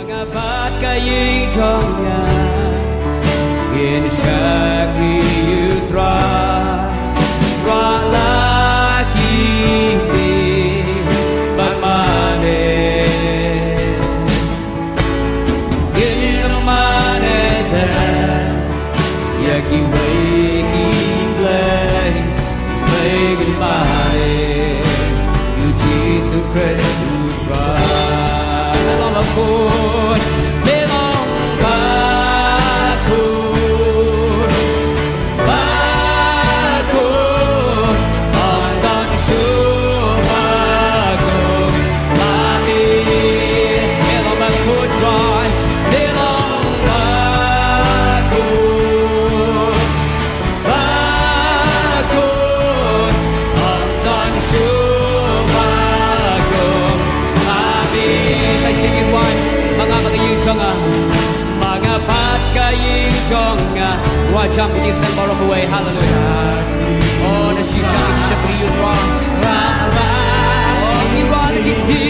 Mengapa ïing jong in syakri yutra lagi di bamane in mane dan yaki weki blay in mane you Jesus Christ dalam Bakhuid dalam Bakhuid ondan syumakum mati dalam Bakhuid dalam Bakhuid ondan syumakum mati. Saya sedikit mga ïing jong mga ïing jong wajah ini sembara buai hallelujah oh nasisang syakri yutra oh iwan giti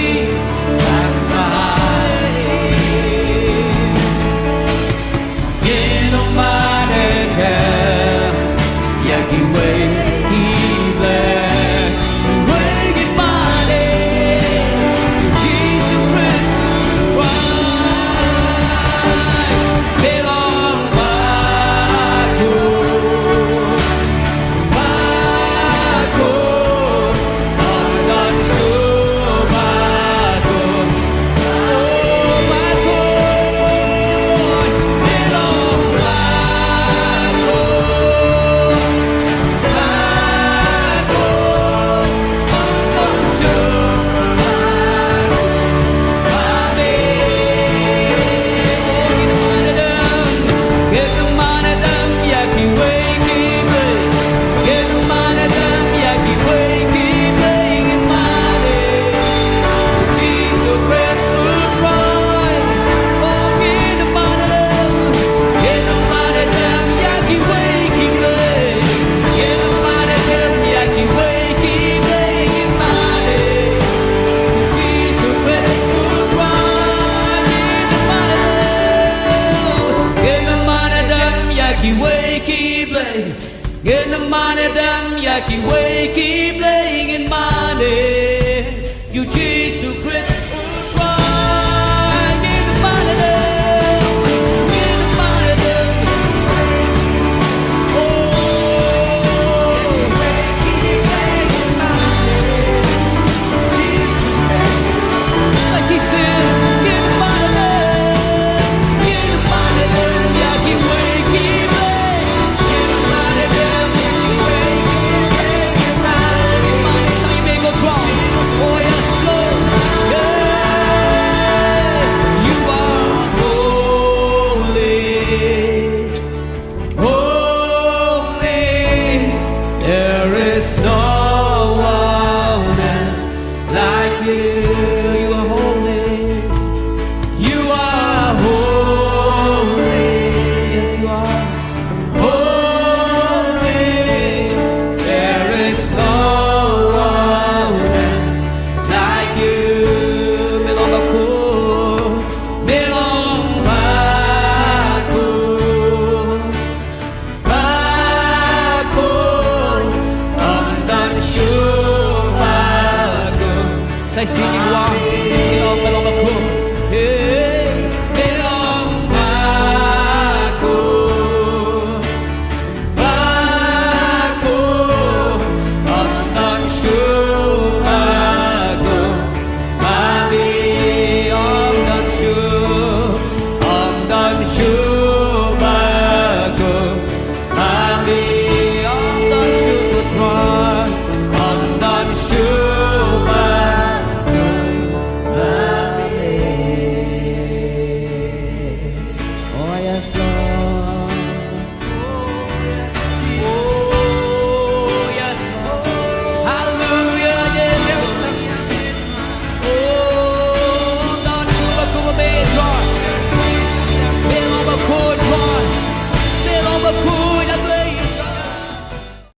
Ginomane tem yaki way hible Get the money done, yaki wakey blade.